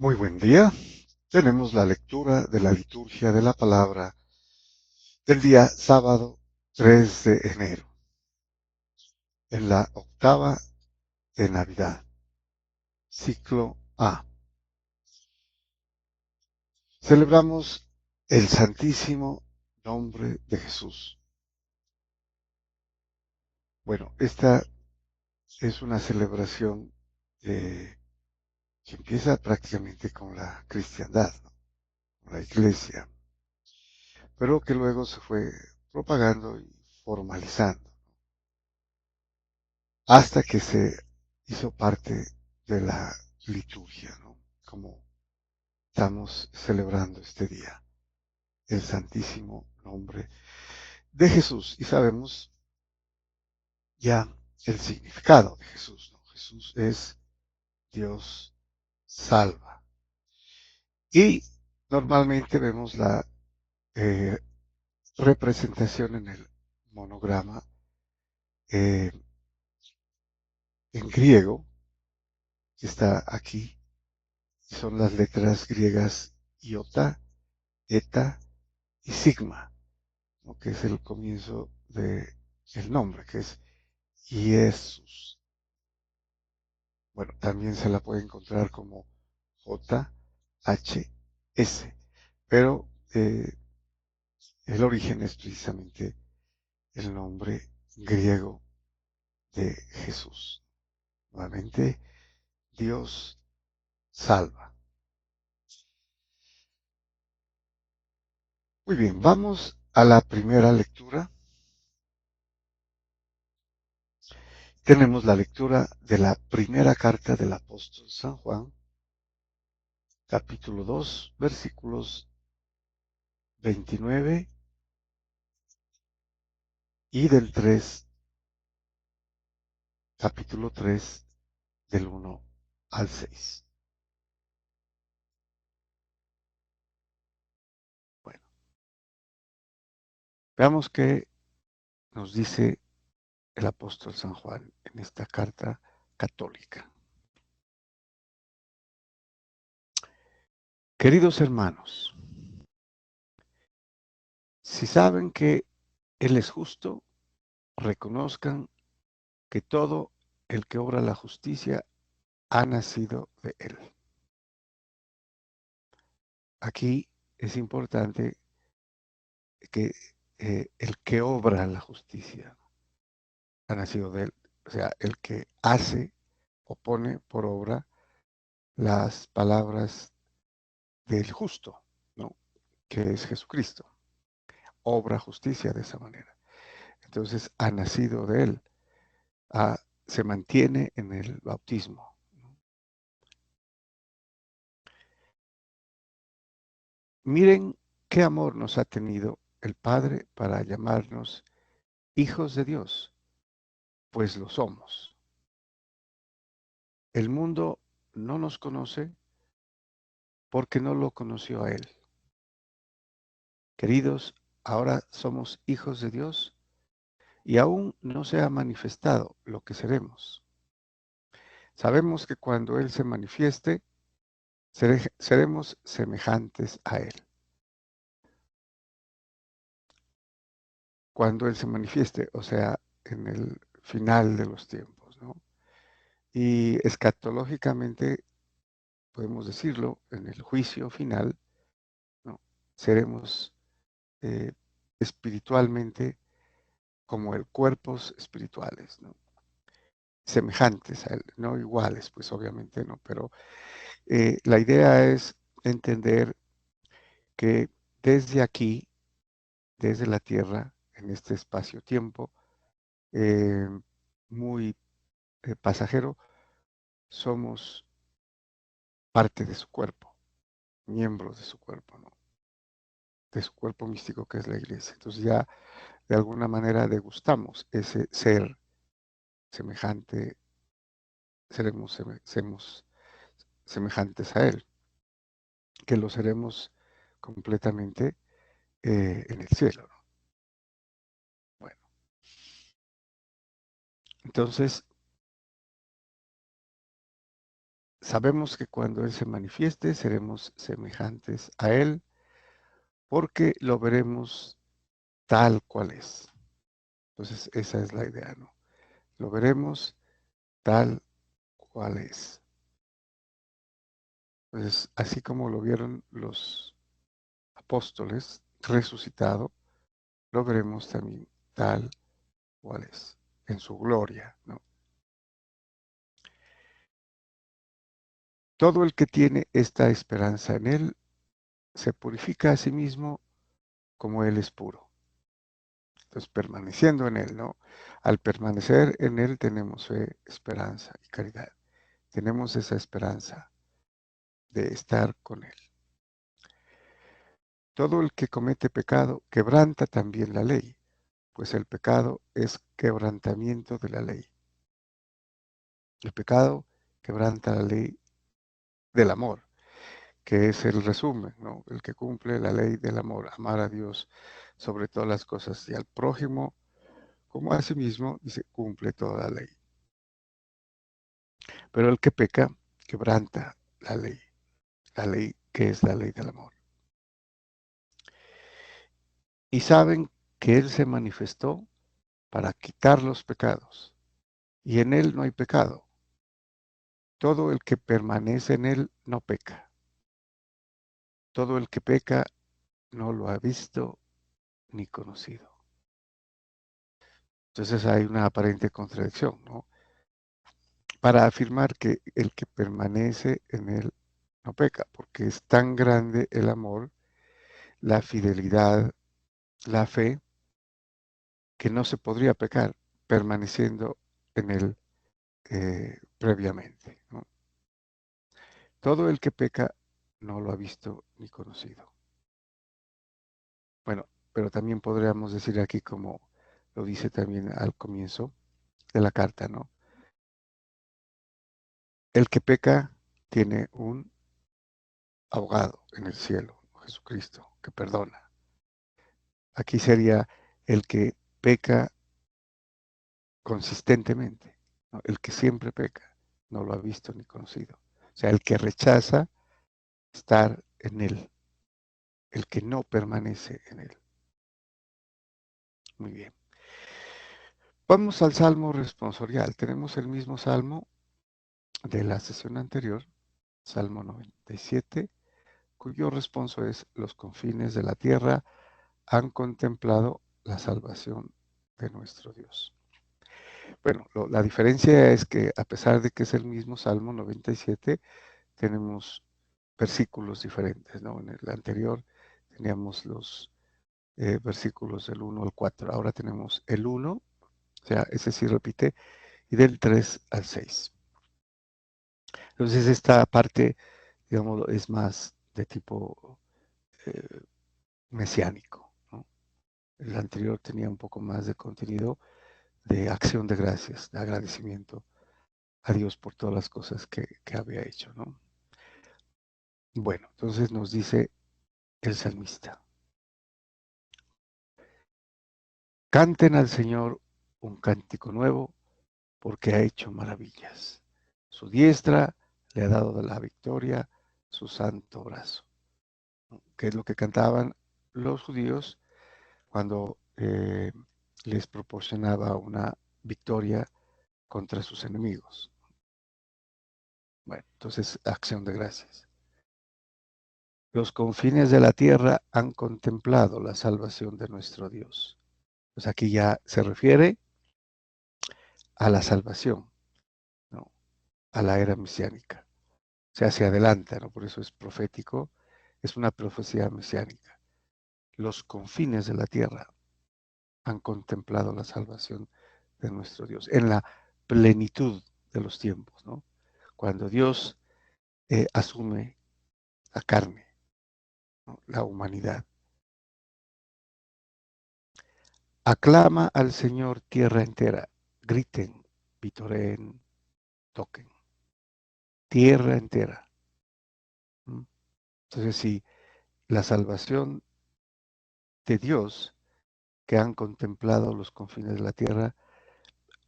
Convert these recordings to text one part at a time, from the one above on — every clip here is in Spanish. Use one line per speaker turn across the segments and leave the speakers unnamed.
Muy buen día. Tenemos la lectura de la liturgia de la palabra del día sábado 3 de enero, en la octava de Navidad, ciclo A. Celebramos el santísimo nombre de Jesús. Bueno, esta es una celebración que empieza prácticamente con la cristiandad, ¿no? Con la iglesia, pero que luego se fue propagando y formalizando, hasta que se hizo parte de la liturgia, ¿no? Como estamos celebrando este día, el santísimo nombre de Jesús. Y sabemos ya el significado de Jesús, ¿no? Jesús es Dios salva. Y normalmente vemos la eh, representación en el monograma eh, en griego, que está aquí, y son las letras griegas iota, eta y sigma, ¿no? Que es el comienzo de el nombre, que es Jesús. Bueno, también se la puede encontrar como JHS, pero el origen es precisamente el nombre griego de Jesús. Nuevamente, Dios salva. Muy bien, vamos a la primera lectura. Tenemos la lectura de la primera carta del apóstol San Juan, capítulo 2, versículos 29 y del 3, capítulo 3, del 1 al 6. Bueno, veamos qué nos dice el apóstol San Juan en esta carta católica. Queridos hermanos, si saben que Él es justo, reconozcan que todo el que obra la justicia ha nacido de Él. Aquí es importante que el que obra la justicia ha nacido de Él, o sea, el que hace o pone por obra las palabras del justo, ¿no? Que es Jesucristo. Obra justicia de esa manera. Entonces ha nacido de Él, se mantiene en el bautismo, ¿no? Miren qué amor nos ha tenido el Padre para llamarnos hijos de Dios, pues lo somos. El mundo no nos conoce porque no lo conoció a Él. Queridos, ahora somos hijos de Dios y aún no se ha manifestado lo que seremos. Sabemos que cuando Él se manifieste, seremos semejantes a Él. Cuando Él se manifieste, o sea, en el final de los tiempos, ¿no? Y escatológicamente, podemos decirlo, en el juicio final, ¿no? Seremos eh, espiritualmente como el cuerpos espirituales, ¿no? Semejantes a Él, no iguales, pues obviamente no, pero la idea es entender que desde aquí, desde la tierra, en este espacio-tiempo, eh, muy pasajero, somos parte de su cuerpo, miembros de su cuerpo, ¿no? De su cuerpo místico que es la iglesia. Entonces ya de alguna manera degustamos ese ser semejante, seremos semejantes a Él, que lo seremos completamente en el cielo, ¿no? Bueno, entonces sabemos que cuando Él se manifieste seremos semejantes a Él porque lo veremos tal cual es. Entonces, esa es la idea, ¿no? Lo veremos tal cual es. Entonces, así como lo vieron los apóstoles resucitado, lo veremos también tal cual es, en su gloria, ¿no? Todo el que tiene esta esperanza en Él se purifica a sí mismo como Él es puro. Entonces, permaneciendo en Él, ¿no? Al permanecer en Él tenemos fe, esperanza y caridad. Tenemos esa esperanza de estar con Él. Todo el que comete pecado quebranta también la ley, pues el pecado es quebrantamiento de la ley. El pecado quebranta la ley del amor, que es el resumen, ¿no? El que cumple la ley del amor, amar a Dios sobre todas las cosas y al prójimo como a sí mismo, dice, cumple toda la ley. Pero el que peca quebranta la ley que es la ley del amor. Y saben que Él se manifestó para quitar los pecados, y en Él no hay pecado. Todo el que permanece en Él no peca. Todo el que peca no lo ha visto ni conocido. Entonces hay una aparente contradicción, ¿no? Para afirmar que el que permanece en Él no peca, porque es tan grande el amor, la fidelidad, la fe, que no se podría pecar permaneciendo en Él previamente, ¿no? Todo el que peca no lo ha visto ni conocido. Bueno, pero también podríamos decir aquí, como lo dice también al comienzo de la carta, ¿no? El que peca tiene un abogado en el cielo, Jesucristo, que perdona. Aquí sería el que peca consistentemente, ¿no? El que siempre peca, no lo ha visto ni conocido. O sea, el que rechaza estar en él, el que no permanece en él. Muy bien. Vamos al Salmo responsorial. Tenemos el mismo Salmo de la sesión anterior, Salmo 97, cuyo responso es: los confines de la tierra han contemplado la salvación de nuestro Dios. Bueno, la diferencia es que a pesar de que es el mismo Salmo 97, tenemos versículos diferentes, ¿no? En el anterior teníamos los versículos del 1 al 4. Ahora tenemos el 1, o sea, ese sí repite, y del 3 al 6. Entonces esta parte, digamos, es más de tipo eh, mesiánico, ¿no? El anterior tenía un poco más de contenido de acción de gracias, de agradecimiento a Dios por todas las cosas que había hecho, ¿no? Bueno, entonces nos dice el salmista: canten al Señor un cántico nuevo, porque ha hecho maravillas. Su diestra le ha dado la victoria, su santo brazo. Que es lo que cantaban los judíos cuando les proporcionaba una victoria contra sus enemigos. Bueno, entonces, acción de gracias. Los confines de la tierra han contemplado la salvación de nuestro Dios. Pues aquí ya se refiere a la salvación, ¿no? A la era mesiánica. Se hacia adelanta, ¿no? Por eso es profético, es una profecía mesiánica. Los confines de la tierra han contemplado la salvación de nuestro Dios en la plenitud de los tiempos, ¿no? Cuando Dios asume la carne, ¿no? La humanidad. Aclama al Señor tierra entera, griten, vitoreen, toquen. Tierra entera. ¿Mm? Entonces, si la salvación de Dios que han contemplado los confines de la tierra,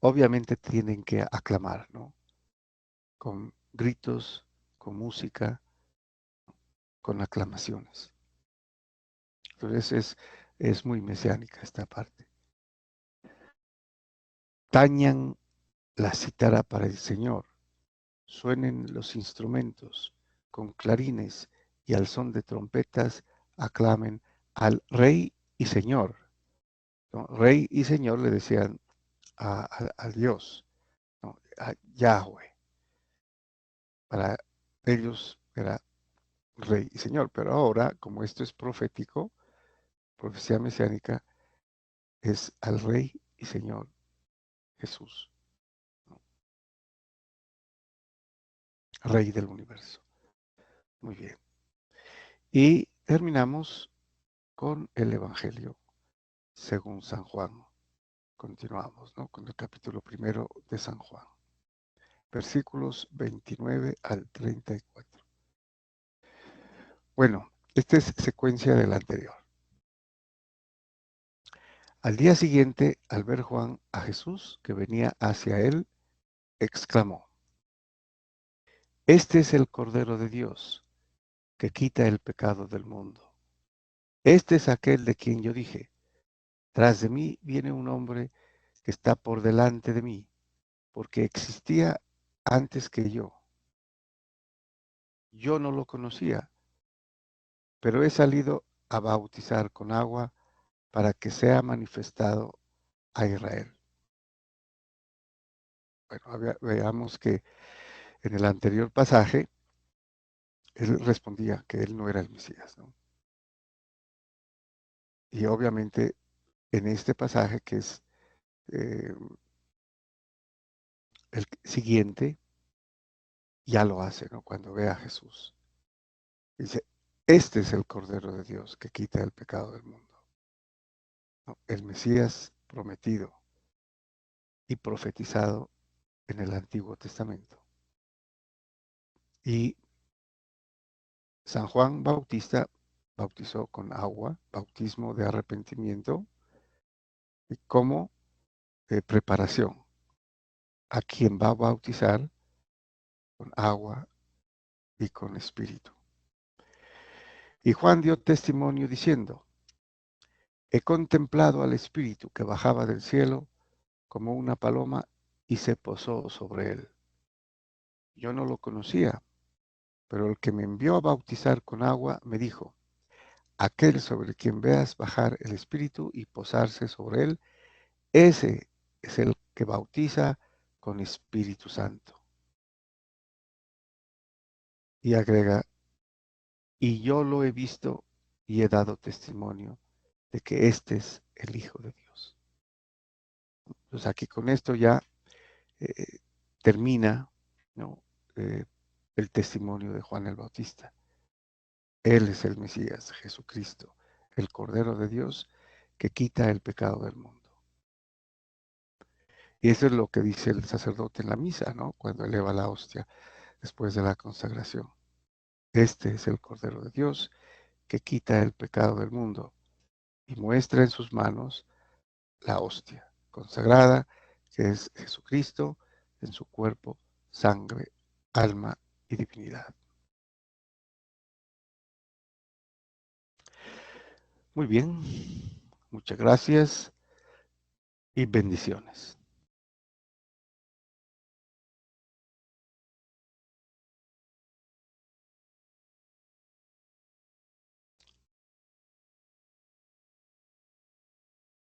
obviamente tienen que aclamar, ¿no? Con gritos, con música, con aclamaciones. Entonces es muy mesiánica esta parte. Tañan la cítara para el Señor, suenen los instrumentos con clarines y al son de trompetas aclamen al Rey y Señor. ¿No? Rey y Señor le decían a Dios, ¿no? A Yahweh. Para ellos era Rey y Señor, pero ahora, como esto es profético, profecía mesiánica, es al Rey y Señor Jesús, ¿no? Rey del universo. Muy bien. Y terminamos con el Evangelio según San Juan. Continuamos, ¿no? Con el capítulo primero de San Juan, versículos 29 al 34. Bueno, esta es secuencia del anterior. Al día siguiente, al ver Juan a Jesús que venía hacia él, exclamó: Este es el Cordero de Dios, que quita el pecado del mundo. Este es aquel de quien yo dije: Tras de mí viene un hombre que está por delante de mí, porque existía antes que yo. Yo no lo conocía, pero he salido a bautizar con agua para que sea manifestado a Israel. Bueno, veamos que en el anterior pasaje él respondía que él no era el Mesías, ¿no? Y obviamente en este pasaje, que es eh, el siguiente, ya lo hace, ¿no? Cuando ve a Jesús. Dice, este es el Cordero de Dios que quita el pecado del mundo, ¿no? El Mesías prometido y profetizado en el Antiguo Testamento. Y San Juan Bautista bautizó con agua, bautismo de arrepentimiento, y como preparación a quien va a bautizar con agua y con espíritu. Y Juan dio testimonio diciendo, he contemplado al Espíritu que bajaba del cielo como una paloma y se posó sobre él. Yo no lo conocía, pero el que me envió a bautizar con agua me dijo, aquel sobre quien veas bajar el Espíritu y posarse sobre él, ese es el que bautiza con Espíritu Santo. Y agrega, y yo lo he visto y he dado testimonio de que este es el Hijo de Dios. Pues aquí con esto ya eh, termina, ¿no? eh, el testimonio de Juan el Bautista. Él es el Mesías, Jesucristo, el Cordero de Dios que quita el pecado del mundo. Y eso es lo que dice el sacerdote en la misa, ¿no? Cuando eleva la hostia después de la consagración. Este es el Cordero de Dios que quita el pecado del mundo y muestra en sus manos la hostia consagrada, que es Jesucristo en su cuerpo, sangre, alma y divinidad. Muy bien, muchas gracias y bendiciones.